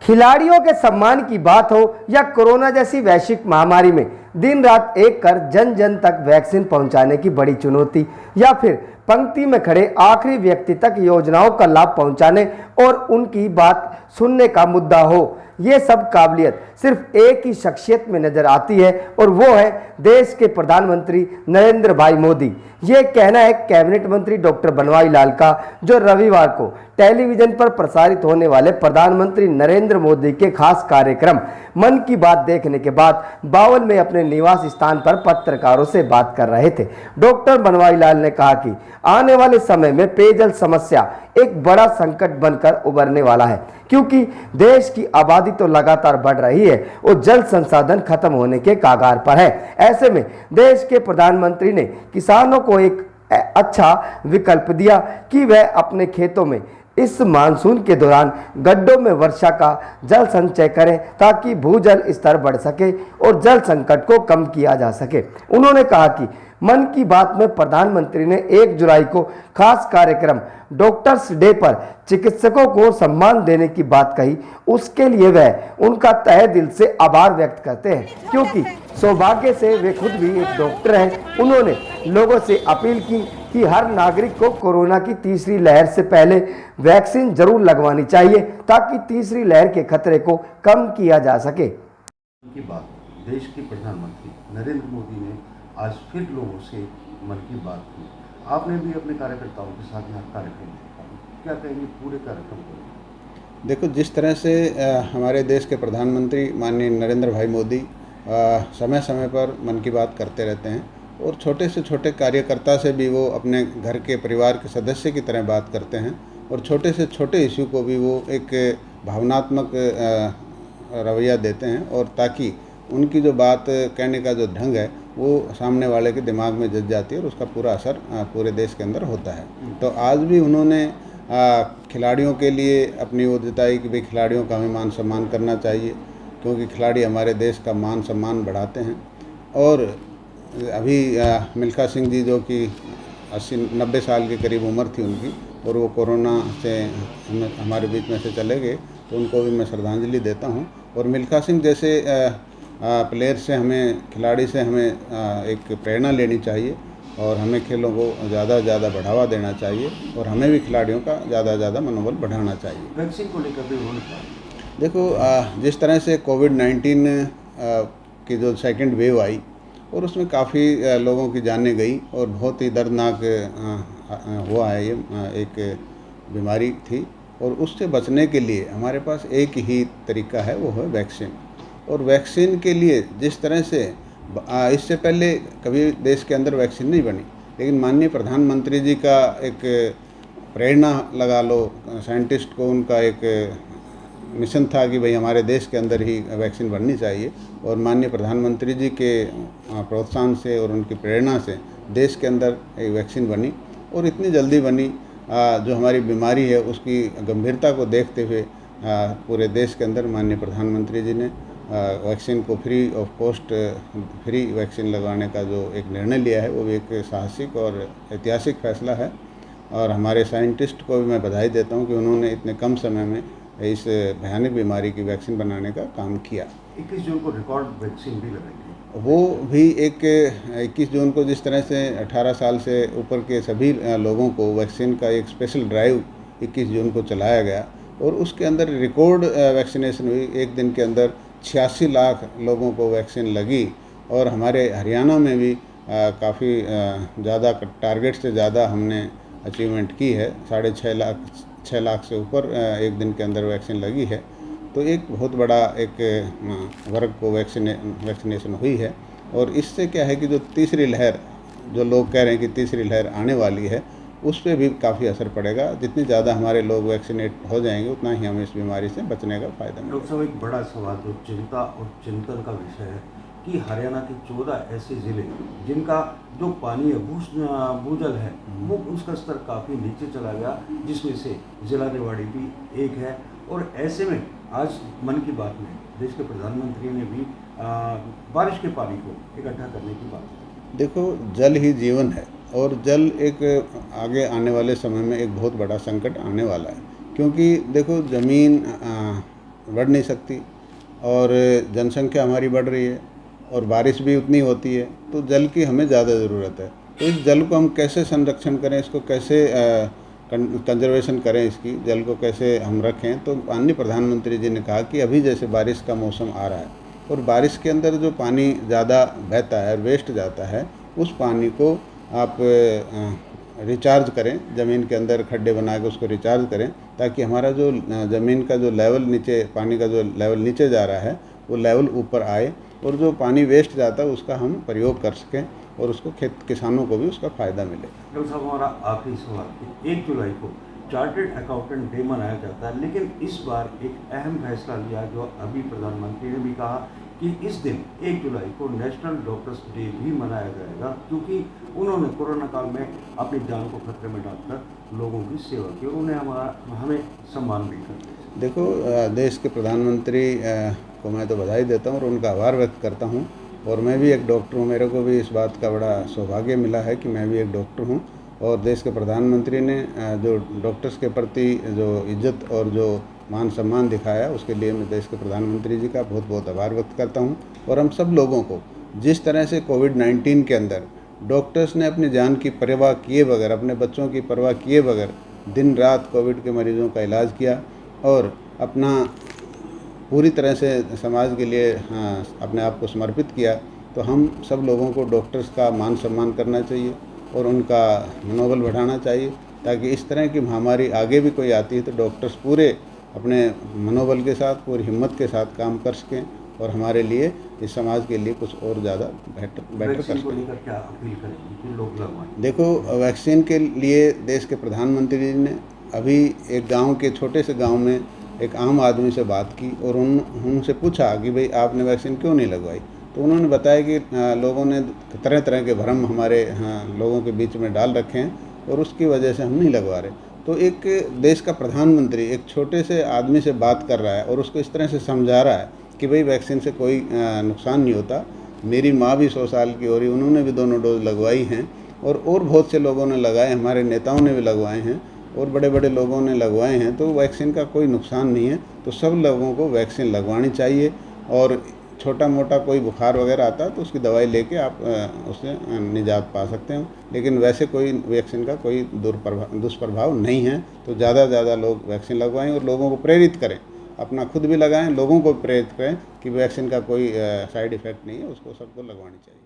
खिलाड़ियों के सम्मान की बात हो या कोरोना जैसी वैश्विक महामारी में दिन रात एक कर जन जन तक वैक्सीन पहुंचाने की बड़ी चुनौती, या फिर पंक्ति में खड़े आखिरी व्यक्ति तक योजनाओं का लाभ पहुंचाने और उनकी बात सुनने का मुद्दा हो, ये सब काबिलियत सिर्फ एक ही शख्सियत में नजर आती है और वो है देश के प्रधानमंत्री नरेंद्र भाई मोदी। ये कहना है कैबिनेट मंत्री डॉक्टर बनवारी लाल का, जो रविवार को टेलीविजन पर प्रसारित होने वाले प्रधानमंत्री नरेंद्र मोदी के खास कार्यक्रम मन की बात देखने के बाद बावल में अपने निवास स्थान पर पत्रकारों से बात कर रहे थे। डॉक्टर बनवारी लाल ने कहा कि आने वाले समय में पेयजल समस्या एक बड़ा संकट बनकर उभरने वाला है, क्योंकि देश की आबादी तो लगातार बढ़ रही है और जल संसाधन खत्म होने के कगार पर है। ऐसे में देश के प्रधानमंत्री ने किसानों को एक अच्छा विकल्प दिया कि वह अपने खेतों में इस मानसून के दौरान गड्ढों में वर्षा का जल संचय करें, ताकि भूजल स्तर बढ़ सके और जल संकट को कम किया जा सके। उन्होंने कहा कि मन की बात में प्रधानमंत्री ने 1 जुलाई को खास कार्यक्रम डॉक्टर्स डे पर चिकित्सकों को सम्मान देने की बात कही। उसके लिए वह उनका तहे दिल से आभार व्यक्त करते हैं, क्योंकि सौभाग्य से वे खुद भी एक डॉक्टर हैं। उन्होंने लोगों से अपील की कि हर नागरिक को कोरोना की तीसरी लहर से पहले वैक्सीन जरूर लगवानी चाहिए, ताकि तीसरी लहर के खतरे को कम किया जा सके। की बात देश के प्रधानमंत्री नरेंद्र मोदी ने आज फिर लोगों से मन की बात की। आपने भी अपने कार्यकर्ताओं के साथ यहाँ कार्यक्रम देखा, क्या कहेंगे पूरे कार्यक्रम को? देखो, जिस तरह से हमारे देश के प्रधानमंत्री माननीय नरेंद्र भाई मोदी समय समय पर मन की बात करते रहते हैं और छोटे से छोटे कार्यकर्ता से भी वो अपने घर के परिवार के सदस्य की तरह बात करते हैं और छोटे से छोटे इश्यू को भी वो एक भावनात्मक रवैया देते हैं, और ताकि उनकी जो बात कहने का जो ढंग है वो सामने वाले के दिमाग में जच जाती है और उसका पूरा असर पूरे देश के अंदर होता है। तो आज भी उन्होंने खिलाड़ियों के लिए अपनी वो जताई कि भाई खिलाड़ियों का हमें मान सम्मान करना चाहिए, क्योंकि खिलाड़ी हमारे देश का मान सम्मान बढ़ाते हैं। और अभी मिल्खा सिंह जी, जो कि 80-90 साल के करीब उम्र थी उनकी, और वो कोरोना से हमारे बीच में से चले गए, तो उनको भी मैं श्रद्धांजलि देता हूँ। और मिल्खा सिंह जैसे प्लेयर से हमें, खिलाड़ी से हमें एक प्रेरणा लेनी चाहिए और हमें खेलों को ज़्यादा से ज़्यादा बढ़ावा देना चाहिए और हमें भी खिलाड़ियों का ज़्यादा से ज़्यादा मनोबल बढ़ाना चाहिए। वैक्सीन को लेकर भी उन्होंने कहा, देखो, जिस तरह से कोविड-19 की जो सेकंड वेव आई और उसमें काफ़ी लोगों की जानें गई और बहुत ही दर्दनाक हुआ है, ये एक बीमारी थी। और उससे बचने के लिए हमारे पास एक ही तरीका है, वो है वैक्सीन। और वैक्सीन के लिए जिस तरह से इससे पहले कभी देश के अंदर वैक्सीन नहीं बनी, लेकिन माननीय प्रधानमंत्री जी का एक प्रेरणा लगा लो, साइंटिस्ट को उनका एक मिशन था कि भाई हमारे देश के अंदर ही वैक्सीन बननी चाहिए, और माननीय प्रधानमंत्री जी के प्रोत्साहन से और उनकी प्रेरणा से देश के अंदर एक वैक्सीन बनी और इतनी जल्दी बनी। जो हमारी बीमारी है उसकी गंभीरता को देखते हुए पूरे देश के अंदर माननीय प्रधानमंत्री जी ने वैक्सीन को free of cost free vaccine लगवाने का जो एक निर्णय लिया है, वो भी एक साहसिक और ऐतिहासिक फैसला है। और हमारे साइंटिस्ट को भी मैं बधाई देता हूँ कि उन्होंने इतने कम समय में इस भयानक बीमारी की वैक्सीन बनाने का काम किया। 21 जून को रिकॉर्ड वैक्सीन भी लगाई, वो भी एक 21 जून को जिस तरह से 18 साल से ऊपर के सभी लोगों को वैक्सीन का एक स्पेशल ड्राइव 21 जून को चलाया गया और उसके अंदर रिकॉर्ड वैक्सीनेशन हुई। एक दिन के अंदर 86 लाख लोगों को वैक्सीन लगी और हमारे हरियाणा में भी काफ़ी ज़्यादा टारगेट से ज़्यादा हमने अचीवमेंट की है। 6.5 लाख से ऊपर एक दिन के अंदर वैक्सीन लगी है। तो एक बहुत बड़ा एक वर्ग को वैक्सीनेशन हुई है। और इससे क्या है कि जो तीसरी लहर, जो लोग कह रहे हैं कि तीसरी लहर आने वाली है, उस पर भी काफ़ी असर पड़ेगा। जितनी ज़्यादा हमारे लोग वैक्सीनेट हो जाएंगे उतना ही हमें इस बीमारी से बचने का फ़ायदा मिलेगा। डॉक्टर साहब, एक बड़ा सवाल जो चिंता और चिंतन का विषय है कि हरियाणा के 14 ऐसे ज़िले जिनका जो पानी है, भूजल है, वो उसका स्तर काफ़ी नीचे चला गया, जिसमें से जिला रेवाड़ी भी एक है। और ऐसे में आज मन की बात में देश के प्रधानमंत्री ने भी बारिश के पानी को इकट्ठा करने की बात की। देखो, जल ही जीवन है और जल एक आगे आने वाले समय में एक बहुत बड़ा संकट आने वाला है। क्योंकि देखो, ज़मीन बढ़ नहीं सकती और जनसंख्या हमारी बढ़ रही है और बारिश भी उतनी होती है, तो जल की हमें ज़्यादा ज़रूरत है। तो इस जल को हम कैसे संरक्षण करें, इसको कैसे कंजर्वेशन करें, इसकी जल को कैसे हम रखें। तो माननीय प्रधानमंत्री जी ने कहा कि अभी जैसे बारिश का मौसम आ रहा है और बारिश के अंदर जो पानी ज़्यादा बहता है और वेस्ट जाता है, उस पानी को आप रिचार्ज करें, ज़मीन के अंदर खड्डे बना के उसको रिचार्ज करें, ताकि हमारा जो ज़मीन का जो लेवल नीचे, पानी का जो लेवल नीचे जा रहा है वो लेवल ऊपर आए और जो पानी वेस्ट जाता है उसका हम प्रयोग कर सकें और उसको किसानों को भी उसका फ़ायदा मिले। डॉक्टर साहब, हमारा आखिरी सवाल कि 1 जुलाई को चार्टर्ड अकाउंटेंट डे मनाया जाता है, लेकिन इस बार एक अहम फैसला लिया, जो अभी प्रधानमंत्री ने भी कहा कि इस दिन 1 जुलाई को नेशनल डॉक्टर्स डे भी मनाया जाएगा, क्योंकि उन्होंने कोरोना काल में अपनी जान को खतरे में डालकर लोगों की सेवा की और उन्हें हमें सम्मान भी करते हैं। देखो, देश के प्रधानमंत्री को मैं तो बधाई देता हूँ और उनका आभार व्यक्त करता हूँ। और मैं भी एक डॉक्टर हूँ, मेरे को भी इस बात का बड़ा सौभाग्य मिला है कि मैं भी एक डॉक्टर हूँ और देश के प्रधानमंत्री ने जो डॉक्टर्स के प्रति जो इज्जत और जो मान सम्मान दिखाया, उसके लिए मैं देश के प्रधानमंत्री जी का बहुत बहुत आभार व्यक्त करता हूँ। और हम सब लोगों को जिस तरह से कोविड-19 के अंदर डॉक्टर्स ने अपनी जान की परवाह किए बगैर, अपने बच्चों की परवाह किए बगैर दिन रात कोविड के मरीज़ों का इलाज किया और अपना पूरी तरह से समाज के लिए अपने आप को समर्पित किया, तो हम सब लोगों को डॉक्टर्स का मान सम्मान करना चाहिए और उनका मनोबल बढ़ाना चाहिए, ताकि इस तरह की महामारी आगे भी कोई आती है तो डॉक्टर्स पूरे अपने मनोबल के साथ, पूरी हिम्मत के साथ काम कर सकें और हमारे लिए, इस समाज के लिए कुछ और ज़्यादा बेटर कर सकें। क्या अपील करेंगे कि लोग लगवाएं? देखो, वैक्सीन के लिए देश के प्रधानमंत्री जी ने अभी एक गांव के, छोटे से गांव में एक आम आदमी से बात की और उनसे पूछा कि भाई आपने वैक्सीन क्यों नहीं लगवाई। तो उन्होंने बताया कि लोगों ने तरह तरह के भ्रम हमारे लोगों के बीच में डाल रखे हैं और उसकी वजह से हम नहीं लगवा रहे। तो एक देश का प्रधानमंत्री एक छोटे से आदमी से बात कर रहा है और उसको इस तरह से समझा रहा है कि भाई वैक्सीन से कोई नुकसान नहीं होता। मेरी माँ भी 100 साल की हो रही, उन्होंने भी दोनों डोज लगवाई हैं और बहुत से लोगों ने लगाए, हमारे नेताओं ने भी लगवाए हैं और बड़े बड़े लोगों ने लगवाए हैं। तो वैक्सीन का कोई नुकसान नहीं है, तो सब लोगों को वैक्सीन लगवानी चाहिए। और छोटा मोटा कोई बुखार वगैरह आता है तो उसकी दवाई लेके आप उससे निजात पा सकते हैं, लेकिन वैसे कोई वैक्सीन का कोई दुष्प्रभाव नहीं है। तो ज़्यादा से ज़्यादा लोग वैक्सीन लगवाएं और लोगों को प्रेरित करें, अपना खुद भी लगाएं, लोगों को प्रेरित करें कि वैक्सीन का कोई साइड इफ़ेक्ट नहीं है, उसको सबको लगवानी चाहिए।